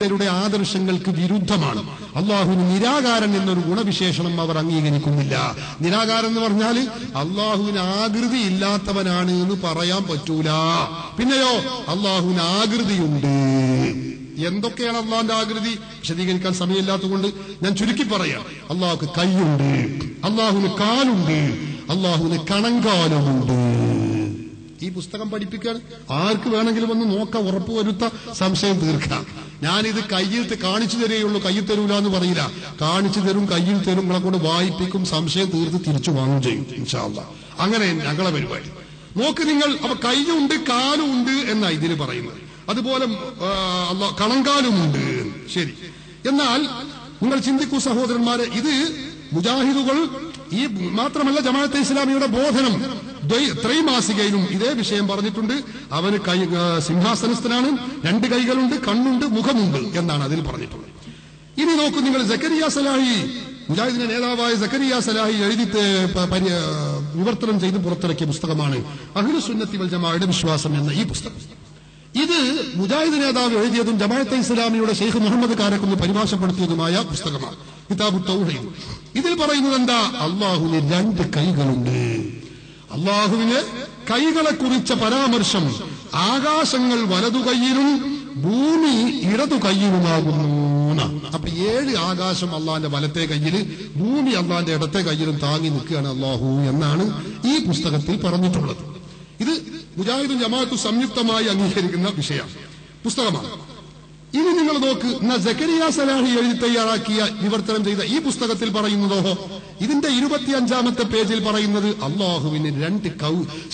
രുടെ ആദർശങ്ങൾക്ക് വിരുദ്ധമാണ്. അള്ളാഹുവിന് നിരാകാരൻ എന്നൊരു ഗുണവിശേഷണം അവർ അംഗീകരിക്കുന്നില്ല. നിരാകാരൻ എന്ന് പറഞ്ഞാൽ അള്ളാഹുവിന് ആകൃതി ഇല്ലാത്തവനാണ് എന്ന് പറയാൻ പറ്റൂല. പിന്നെയോ അള്ളാഹുവിന് ആകൃതിയുണ്ട്. എന്തൊക്കെയാണ് അള്ളാഹിന്റെ ആകൃതി വിശദീകരിക്കാൻ സമയമില്ലാത്തതുകൊണ്ട് ഞാൻ ചുരുക്കി പറയാം. അള്ളാഹുക്ക് കൈയുണ്ട്, അള്ളാഹുവിന് കാലുണ്ട്, അള്ളാഹുവിന് കണങ്കാലമുണ്ട്. ഈ പുസ്തകം പഠിപ്പിക്കാൻ ആർക്ക് വേണമെങ്കിലും ഒന്ന് നോക്കാം, ഉറപ്പുവരുത്ത, സംശയം തീർക്കാം. ഞാനിത് കയ്യിൽ കാണിച്ചു തരുകയുള്ളൂ, കയ്യിൽ തരൂല എന്ന് പറയില്ല. കാണിച്ചു തരും, കയ്യിൽ തരും, നിങ്ങളെ കൊണ്ട് വായിപ്പിക്കും, സംശയം തീർത്ത് തിരിച്ചു വാങ്ങും ചെയ്യും ഇൻഷാ അല്ലാഹ്. അങ്ങനെ ഞങ്ങളെ പരിപാടി നോക്ക് നിങ്ങൾ. അപ്പൊ കയ്യുണ്ട് കാലുണ്ട് എന്നാ ഇതിന് പറയുന്നത്. അതുപോലെ കണങ്കാലുമുണ്ട്. ശരി, എന്നാൽ നിങ്ങൾ ചിന്തിക്കൂ സഹോദരന്മാരെ, ഇത് മുജാഹിദുകൾ ഈ മാത്രമല്ല ജമാഅത്തെ ഇസ്ലാമിയുടെ ബോധനം ത്രൈമാസികയിലും ഇതേ വിഷയം പറഞ്ഞിട്ടുണ്ട്. അവന് സിംഹാസനസ്ഥനാണ്, രണ്ട് കൈകളുണ്ട്, കണ്ണുണ്ട്, മുഖമുണ്ട് എന്നാണ് അതിൽ പറഞ്ഞിട്ടുള്ളത്. ഇനി നോക്കൂ നിങ്ങൾ, സക്കരിയ സലാഹി, മുജാഹിദിന്റെ നേതാവായ സക്കരിയ സലാഹി എഴുതി വിവർത്തനം ചെയ്ത് പുറത്തിറക്കിയ പുസ്തകമാണ് അഹ്ലു സുന്നത്തി വൽ ജമാഅയുടെ വിശ്വാസം എന്ന ഈ പുസ്തകം. ഇത് മുജാഹിദ് നേതാവ് എഴുതിയതും ജമാഅത്തെ ഇസ്ലാമിയുടെ ഷെയ്ഖ് മുഹമ്മദ് കാരക്കുന്ന് പരിഭാഷപ്പെടുത്തിയതുമായ പുസ്തകമാണ് കിതാബു തൗഹീദ്. ഇതിൽ പറയുന്നത് എന്താ? അള്ളാഹുവിന് രണ്ട് കൈകളുണ്ട്. അള്ളാഹുവിന് കൈകളെ കുറിച്ച പരാമർശം ആകാശങ്ങൾ വലതു കൈയിലും ഭൂമി ഇടതു കൈയിലുമാകുന്നു. അപ്പൊ 7 ആകാശം അള്ളാന്റെ വലത്തെ കൈയില്, ഭൂമി അള്ളാന്റെ ഇടത്തെ കൈയിലും താങ്ങി നിൽക്കുകയാണ് അള്ളാഹു എന്നാണ് ഈ പുസ്തകത്തിൽ പറഞ്ഞിട്ടുള്ളത്. ഇത് മുജാഹിദും ജമാഅത്തും സംയുക്തമായി അംഗീകരിക്കുന്ന പുസ്തകമാണ്. ഇനി നിങ്ങൾ നോക്ക്, സക്കരിയ സലാഹി എഴുതി തയ്യാറാക്കിയ വിവർത്തനം ചെയ്ത ഈ പുസ്തകത്തിൽ പറയുന്നതോ, ഇതിന്റെ 25-ാമത്തെ പേജിൽ പറയുന്നത് അള്ളാഹുവിന്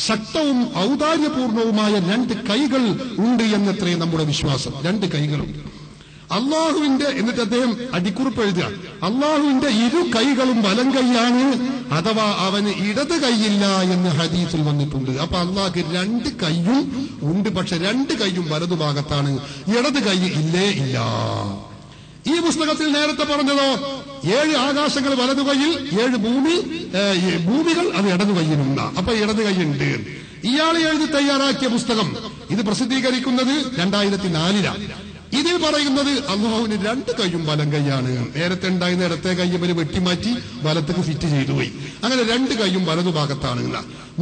ശക്തവും ഔദാര്യപൂർണവുമായ 2 കൈകൾ ഉണ്ട് എന്നത്രേ നമ്മുടെ വിശ്വാസം. 2 കൈകളുണ്ട് അള്ളാഹുവിന്റെ. എന്നിട്ട് അദ്ദേഹം അടിക്കുറിപ്പ് എഴുതുക, അള്ളാഹുവിന്റെ 2 കൈകളും വലം കൈയാണ്, അഥവാ അവന് ഇടത് കൈയില്ല എന്ന് ഹദീസിൽ വന്നിട്ടുണ്ട്. അപ്പൊ അള്ളാഹ്ക്ക് 2 കൈയും ഉണ്ട്, പക്ഷെ 2 കൈയും വലതുഭാഗത്താണ്, ഇടത് കൈ ഇല്ലേ ഇല്ല. ഈ പുസ്തകത്തിൽ നേരത്തെ പറഞ്ഞതോ 7 ആകാശങ്ങൾ വലതു കൈയിൽ, 7 ഭൂമികൾ അത് ഇടതു കൈയിലുണ്ട്. അപ്പൊ ഇടത് കൈയുണ്ട്. ഇയാൾ എഴുതി തയ്യാറാക്കിയ പുസ്തകം ഇത് പ്രസിദ്ധീകരിക്കുന്നത് 2004-ലാണ്. ഇതിൽ പറയുന്നത് അള്ളാഹുവിന് 2 കൈയും വലം കൈയാണ്. നേരത്തെ ഉണ്ടായിരുന്ന ഇടത്തെ കൈ ഇവര് വെട്ടിമാറ്റി വലത്തേക്ക് ഫിറ്റ് ചെയ്തു പോയി. അങ്ങനെ 2 കൈയും വലതുഭാഗത്താണ്.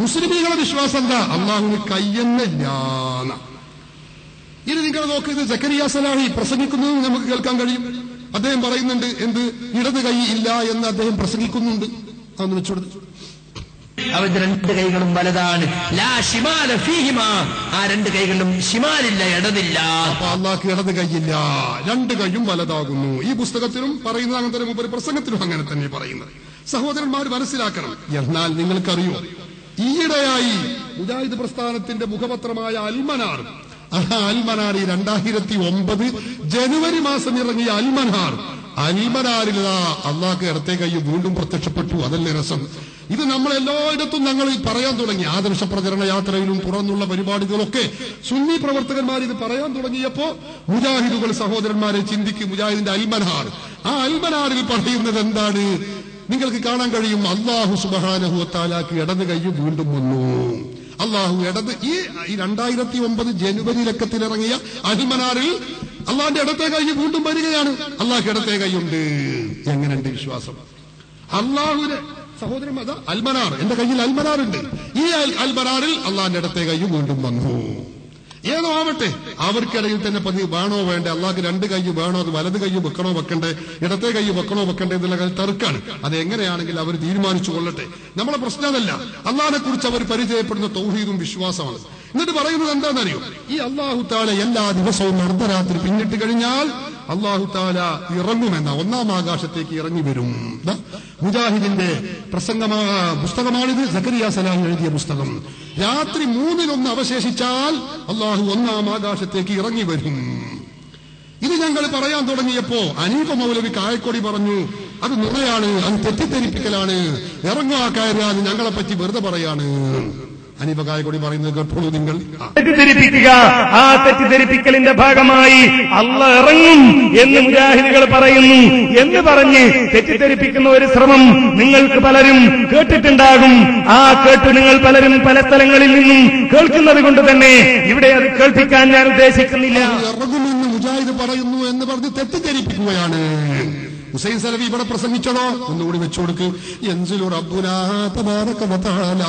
മുസ്ലിമീങ്ങളുടെ വിശ്വാസം എന്താ? അള്ളാഹുവിന് കയ്യെന്നില്ല. ഇനി നിങ്ങൾ നോക്ക്, ഇത് സക്കരിയ സലാഹി പ്രസംഗിക്കുന്നത് നമുക്ക് കേൾക്കാൻ കഴിയും. അദ്ദേഹം പറയുന്നുണ്ട് എന്ത്? ഇടത് കൈ ഇല്ല എന്ന് അദ്ദേഹം പ്രസംഗിക്കുന്നുണ്ട്. അതൊന്ന് വെച്ചുകൊടുത്തു. അവന്റെ 2 കൈകളും വലതാണ്. ലാ ശിമാല ഫീഹിമാ, ആ 2 കൈകളിലും ശിമാലില്ല, ഇടതില്ല. അപ്പൊ അള്ളാഹ്ക്ക് ഇടത് കൈയില്ല, 2 കൈയും വലതാകുന്നു. ഈ പുസ്തകത്തിലും പറയുന്നത് അങ്ങനെ തന്നെ, മുമ്പ് പ്രസംഗത്തിലും അങ്ങനെ തന്നെ പറയുന്നത്. സഹോദരന്മാർ മനസ്സിലാക്കണം. എന്നാൽ നിങ്ങൾക്കറിയോ, ഈയിടെയായി മുജാഹിദ് പ്രസ്ഥാനത്തിന്റെ മുഖപത്രമായ അൽമനാർ, അൽമനാർ 2009 ജനുവരി മാസം ഇറങ്ങിയ അൽമനാറിൽ അള്ളാഹ്ക്ക് ഇടത്തെ കൈ വീണ്ടും പ്രത്യക്ഷപ്പെട്ടു. അതല്ലേ രസം. ഇത് നമ്മൾ എല്ലായിടത്തും ഞങ്ങൾ പറയാൻ തുടങ്ങി. ആദർശ പ്രചരണ യാത്രയിലും തുറന്നുള്ള പരിപാടികളൊക്കെ സുന്നി പ്രവർത്തകന്മാർ ഇത് പറയാൻ തുടങ്ങിയപ്പോ മുജാഹിദുകൾ സഹോദരന്മാരെ ചിന്തിക്കും. മുജാഹിദിന്റെ അൽമനാർ, ആ അൽമനാറിൽ പറയുന്നത് എന്താണ്? നിങ്ങൾക്ക് കാണാൻ കഴിയും, അല്ലാഹു സുബ്ഹാനഹു വ തആലാക്ക് ഇടത് കൈ വീണ്ടും വന്നു. അള്ളാഹു ഇടത് ഈ 2009 ജനുവരി ലക്കത്തിലിറങ്ങിയ അൽമനാറിൽ അള്ളാന്റെ ഇടത്തെ കൈ വീണ്ടും വരികയാണ്. അള്ളാഹ് ഇടത്തെ കൈയുണ്ട്. എങ്ങനെയുണ്ട് വിശ്വാസം? അള്ളാഹുവിന്റെ സഹോദരൻ അൽമനാർ, എന്റെ കയ്യിൽ അൽമനാറുണ്ട്. ഈ അൽമനാറിൽ അള്ളാന്റെ ഇടത്തെ കൈ വീണ്ടും വന്നു. ഏതോ ആവട്ടെ, അവർക്കിടയിൽ തന്നെ വേണോ വേണ്ടേ? അള്ളാഹ്ക്ക് 2 കൈ വേണോ? അത് വലത് കൈ വെക്കണോ വെക്കണ്ടേ, ഇടത്തെ കൈ വെക്കണോ വെക്കണ്ടേ എന്നുള്ള കാര്യം തർക്കാണ്. അത് എങ്ങനെയാണെങ്കിൽ അവർ തീരുമാനിച്ചു കൊള്ളട്ടെ. നമ്മളെ പ്രശ്നം അതല്ല. അള്ളാഹിനെ കുറിച്ച് അവർ പരിചയപ്പെടുന്ന തൗഹീദും വിശ്വാസമാണ്. എന്നിട്ട് പറയുന്നത് എന്താണെന്നറിയോ? ഈ അള്ളാഹു തആല എല്ലാ ദിവസവും അർദ്ധരാത്രി പിന്നിട്ട് കഴിഞ്ഞാൽ അള്ളാഹു തആല ഇറങ്ങുമെന്ന 1-ാം ആകാശത്തേക്ക് ഇറങ്ങി വരും. മുജാഹിദിന്റെ പുസ്തകമാണിത്. സക്കരിയ സലാഹി എഴുതിയ പുസ്തകം. രാത്രി 3-1 അവശേഷിച്ചാൽ അള്ളാഹു 1-ാം ആകാശത്തേക്ക് ഇറങ്ങി വരും. ഇത് ഞങ്ങൾ പറയാൻ തുടങ്ങിയപ്പോ അനീഫ മൗലവി കായക്കൊടി പറഞ്ഞു, അത് നുണയാണ്, അത് തെറ്റിദ്ധരിപ്പിക്കലാണ്, ഇറങ്ങുക കയറുക ഞങ്ങളെ പറ്റി വെറുതെ പറയാണ്. അനീഫ കായക്കൊടി പറയുന്നത് കേട്ടോളൂ നിങ്ങൾ. തെറ്റിദ്ധരിപ്പിക്കുക, ആ തെറ്റിദ്ധരിപ്പിക്കലിന്റെ ഭാഗമായി അല്ലാഹ് ഇറങ്ങും എന്ന് മുജാഹിദുകൾ പറയുന്നു എന്ന് പറഞ്ഞ് തെറ്റിദ്ധരിപ്പിക്കുന്ന ഒരു ശ്രമം നിങ്ങൾക്ക് പലരും കേട്ടിട്ടുണ്ടാകും. ആ കേട്ട് നിങ്ങൾ പലരും പല സ്ഥലങ്ങളിൽ നിന്നും കേൾക്കുന്നത് കൊണ്ട് തന്നെ ഇവിടെ അത് കേൾപ്പിക്കാൻ ഞാൻ ഉദ്ദേശിക്കുന്നില്ല. ഇറങ്ങുമെന്ന് മുജാഹിദ് പറയുന്നു എന്ന് പറഞ്ഞ് തെറ്റിദ്ധരിപ്പിക്കുകയാണ്. ഹുസൈൻ സലഫി ഇവിടെ പ്രസംഗിച്ചതോ ഒന്നുകൂടി വെച്ചുകൊടുക്ക്. യൻസിലു റബ്ബുനാ തബാറക വതആല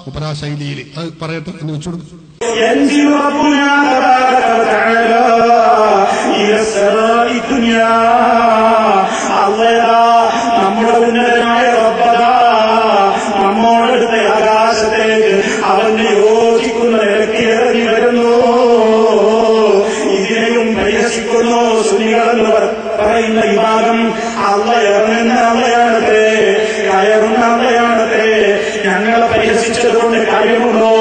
ഉപരാശൈലിയിൽ അത് പറയട്ടെ എന്ന് വെച്ചുകൊടുക്കും. യൻസിലു റബ്ബുനാ തബാറക വതആല ഇലസ്സറാഇ ദുനിയാ. അല്ലാഹ് നമ്മുടെ ഉന്നതനായ റബ്ബാ നമ്മോടടുത്ത ആകാശത്തേക്ക് അവന് യോജിക്കുന്ന നിലയ്ക്ക് ഇറങ്ങി വരുന്നു. ഇതിനെയും പരിഹസിക്കുന്നു സുന്നികളെന്ന് പറയുന്ന വിഭാഗം. അള്ളാഹ് ഇറങ്ങുന്ന അള്ളയാണത്രേ, കയറുന്ന അള്ളയാണത്രേ. ഞങ്ങളെ പരിഹസിച്ചതുകൊണ്ട് കാര്യമുണ്ടോ?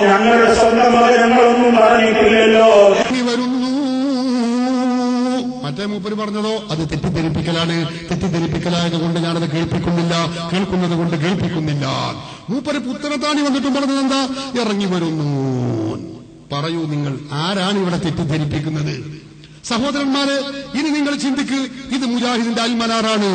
ഞങ്ങളുടെ സ്വന്തം ഞങ്ങളൊന്നും പറഞ്ഞിട്ടില്ലല്ലോ. മറ്റേ മൂപ്പര് പറഞ്ഞതോ അത് തെറ്റിദ്ധരിപ്പിക്കലാണ്. തെറ്റിദ്ധരിപ്പിക്കലായതുകൊണ്ട് ഞാനത് കേൾപ്പിക്കുന്നില്ല, കേൾക്കുന്നത് കൊണ്ട് കേൾപ്പിക്കുന്നില്ല. മൂപ്പര് പുത്തനത്താണി വന്നിട്ടും പറഞ്ഞത് എന്താ? ഇറങ്ങി വരുന്നു. പറയൂ, നിങ്ങൾ ആരാണ് ഇവിടെ തെറ്റിദ്ധരിപ്പിക്കുന്നത്? സഹോദരന്മാരെ, ഇനി നിങ്ങൾ ചിന്തിക്ക്, ഇത് മുജാഹിദിന്റെ അൽമനാറാണ്.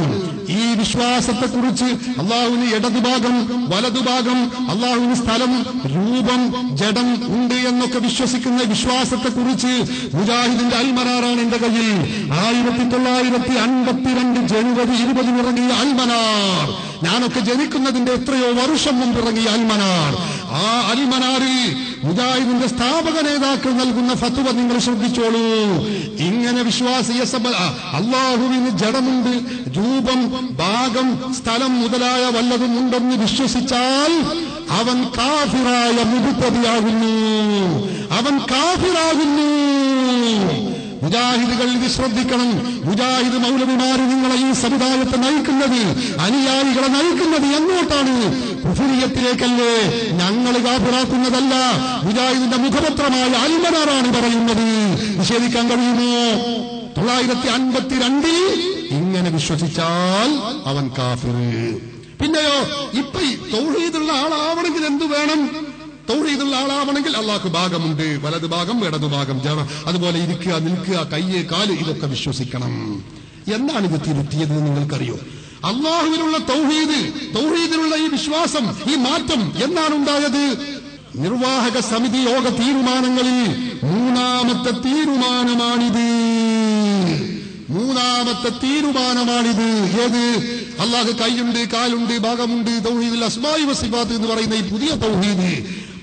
ഈ വിശ്വാസത്തെക്കുറിച്ച് അള്ളാഹുവിന് ഇടതുഭാഗം വലതുഭാഗം, അള്ളാഹുവിന് സ്ഥലം രൂപം ജഡം ഉണ്ട് എന്നൊക്കെ വിശ്വസിക്കുന്ന വിശ്വാസത്തെക്കുറിച്ച് മുജാഹിദിന്റെ അൽമനാറാണ് എന്റെ കയ്യിൽ. 1952 ജനുവരി 20 ഇറങ്ങിയ അൽമനാർ. ഞാനൊക്കെ ജനിക്കുന്നതിന്റെ എത്രയോ വർഷം മുമ്പ് ഇറങ്ങിയ അൽമനാർ. ആ അൽമനാറിൽ മുജാഹിദിന്റെ സ്ഥാപക നേതാക്കൾ നൽകുന്ന ഫത്വ നിങ്ങൾ ശ്രദ്ധിച്ചോളൂ. ഇങ്ങനെ വിശ്വാസിയ അള്ളാഹുവിന് ജഡമുണ്ട്, രൂപം, ഭാഗം, സ്ഥലം മുതലായ വല്ലതും ഉണ്ടെന്ന് വിശ്വസിച്ചാൽ അവൻ കാഫിറായ മുബ്തദിയാകുന്നു. അവൻ കാഫിറാകുന്നു. മുജാഹിദുകൾ ഇത് ശ്രദ്ധിക്കണം. മുജാഹിദ് മൗലവിമാര് നിങ്ങളെ ഈ സമുദായത്തെ നയിക്കുന്നത്, അനുയായികളെ നയിക്കുന്നത് എങ്ങോട്ടാണ്? കുഫ്രിയത്തിലേക്കല്ലേ. ഞങ്ങൾ കാഫിറാക്കുന്നതല്ല. മുജാഹിദിന്റെ മുഖപത്രമായ അൽമനാറാണ് പറയുന്നത്. നിഷേധിക്കാൻ കഴിയുമോ? 1952 ഇങ്ങനെ വിശ്വസിച്ചാൽ അവൻ കാഫിർ. പിന്നെയോ ഇപ്പൊ തൗഹീദുള്ള ആളാവണമെങ്കിൽ എന്തു വേണം? തൗഹീദുള്ള ആളാവണമെങ്കിൽ അള്ളാഹ്ക്ക് ഭാഗമുണ്ട്, വലത് ഭാഗം ഇടതു ഭാഗം, അതുപോലെ ഇരിക്കുക, നിൽക്കുക, കയ്യ്, കാല്, ഇതൊക്കെ വിശ്വസിക്കണം. എന്നാണ് ഇത് തിരുത്തിയത് നിങ്ങൾക്കറിയോ? അള്ളാഹുവിനുള്ള തൗഹീദ്, തൗഹീദിനുള്ള ഈ വിശ്വാസം, ഈ മാറ്റം എന്നാണ് ഉണ്ടായത്? നിർവാഹക സമിതി യോഗ തീരുമാനങ്ങളിൽ മൂന്നാമത്തെ തീരുമാനമാണിത്. മൂന്നാമത്തെ തീരുമാനമാണിത്. ഏത്? അള്ളാഹ് കൈയുണ്ട്, കാലുണ്ട്, ഭാഗമുണ്ട്, തൗഹീദുൽ അസ്മാഇ വസിഫാത്ത് എന്ന് പറയുന്ന ഈ പുതിയ തൗഹീദ്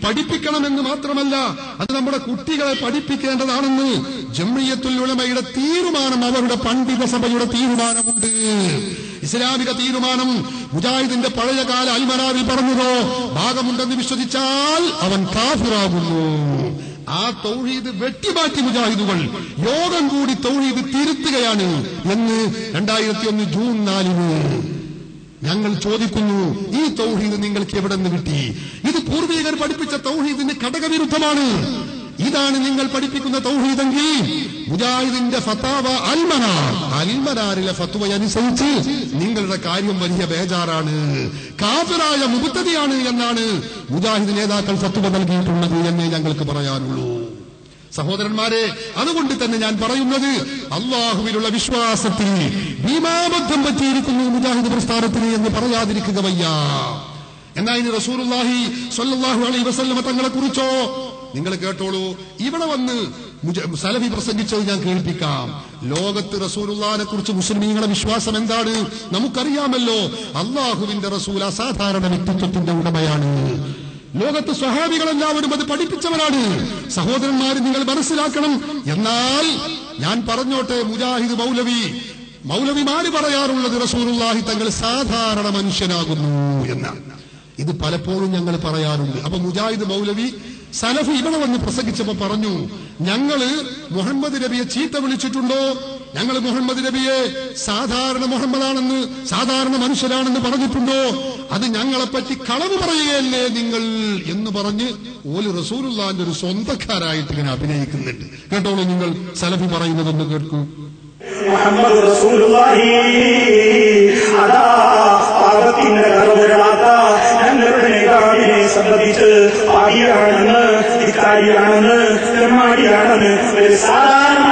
പഠിപ്പിക്കണമെന്ന് മാത്രമല്ല, അത് നമ്മുടെ കുട്ടികളെ പഠിപ്പിക്കേണ്ടതാണെന്ന് ജംഇയ്യത്തുൽ ഉലമയുടെ തീരുമാനം, അവരുടെ പണ്ഡിത സഭയുടെ തീരുമാനമുണ്ട്. ഇസ്ലാമിക തീരുമാനം മുജാഹിദിന്റെ പഴയകാല അൽമനാറിൽ പറഞ്ഞതോ ഭാഗമുണ്ടെന്ന് വിശ്വസിച്ചാൽ അവൻ കാഫിറാകുന്നു. ആ തൗഹീദ് വെട്ടിമാറ്റി മുജാഹിദുകൾ യോഗം കൂടി തൗഹീദ് തിരുത്തുകയാണ് എന്ന് 2001 ജൂൺ 4 ഞങ്ങൾ ചോദിക്കുന്നു. ഈ തൗഹീദ് നിങ്ങൾക്ക് എവിടെ നിന്ന് കിട്ടി? ഇത് പൂർവികർ പഠിപ്പിച്ച തൗഹീദിന് ഘടകവിരുദ്ധമാണ്. ഇതാണ് നിങ്ങൾ പഠിപ്പിക്കുന്ന തൗഹീദെങ്കിൽ മുജാഹിദിന്റെ ഫത്താവ അൽമനാറിലെ ഫത്വ അനുസരിച്ച് നിങ്ങളുടെ കാര്യം വലിയ ബേജാറാണ്, കാഫിറായ മുബ്തദിയാണ് എന്നാണ് മുജാഹിദ് നേതാക്കൾ ഫത്വ നൽകിയിട്ടുള്ളത് എന്നേ ഞങ്ങൾക്ക് പറയാനുള്ളൂ. സഹോദരന്മാരെ, അതുകൊണ്ട് തന്നെ ഞാൻ പറയുന്നത്, അള്ളാഹുവിലുള്ള വിശ്വാസത്തിൽ ഭീമാബദ്ധം പറ്റിയിരിക്കുന്നു മുജാഹിദ് പ്രസ്ഥാനത്തിന് എന്ന് പറയാതിരിക്കുക വയ്യ. എന്നാൽ ഇനി റസൂലുള്ളാഹി സ്വല്ലല്ലാഹു അലൈഹി വസല്ലമ തങ്ങളെ കുറിച്ചോ നിങ്ങൾ കേട്ടോളൂ. ഇവിടെ വന്ന് സലഫി പ്രസംഗിച്ചത് ഞാൻ കേൾപ്പിക്കാം. ലോകത്ത് റസൂലുള്ളാഹിനെ കുറിച്ച് മുസ്ലിമീങ്ങളുടെ വിശ്വാസം എന്താണ് നമുക്കറിയാമല്ലോ. അള്ളാഹുവിന്റെ റസൂൽ അസാധാരണ വ്യക്തിത്വത്തിന്റെ ഉടമയാണ്. ലോകത്ത് സ്വഹാബികളെല്ലാവരും അത് പഠിപ്പിച്ചവരാണ്. സഹോദരന്മാർ, നിങ്ങൾ മനസ്സിലാക്കണം. എന്നാൽ ഞാൻ പറഞ്ഞോട്ടെ, മുജാഹിദ് മൗലവിമാര് പറയാറുള്ളത് റസൂലുള്ളാഹി തങ്ങൾ സാധാരണ മനുഷ്യനാകുന്നു എന്നാണ്. ഇത് പലപ്പോഴും ഞങ്ങൾ പറയാറുണ്ട്. അപ്പൊ മുജാഹിദ് മൗലവി സലഫി ഇവിടെ വന്ന് പ്രസംഗിച്ചപ്പോ പറഞ്ഞു, ഞങ്ങള് മുഹമ്മദ് നബിയെ ചീത്ത വിളിച്ചിട്ടുണ്ടോ? ഞങ്ങൾ മുഹമ്മദ് നബിയെ സാധാരണ മുഹമ്മദാണെന്ന്, സാധാരണ മനുഷ്യരാണെന്ന് പറഞ്ഞിട്ടുണ്ടോ? അത് ഞങ്ങളെപ്പറ്റി കളവ് പറയുകയല്ലേ നിങ്ങൾ എന്ന് പറഞ്ഞ് ഓല് റസൂലുള്ളാഹിന്റെ ഒരു സ്വന്തക്കാരായിട്ട് ഇങ്ങനെ അഭിനയിക്കുന്നുണ്ട്. കേട്ടോളൂ, നിങ്ങൾ സലഫി പറയുന്നതൊന്ന് കേൾക്കൂ. മുഹമ്മദ് റസൂലുള്ളാഹി അതാ പാപത്തിന്റെ കറവുകളാത്ത ഞങ്ങളുടെ നേതാവിനെ സംബന്ധിച്ച് പാപിയാണെന്ന്, ധിക്കാരിയാണെന്ന്, തെമ്മാടിയാണെന്ന് ഒരു സാധാരണ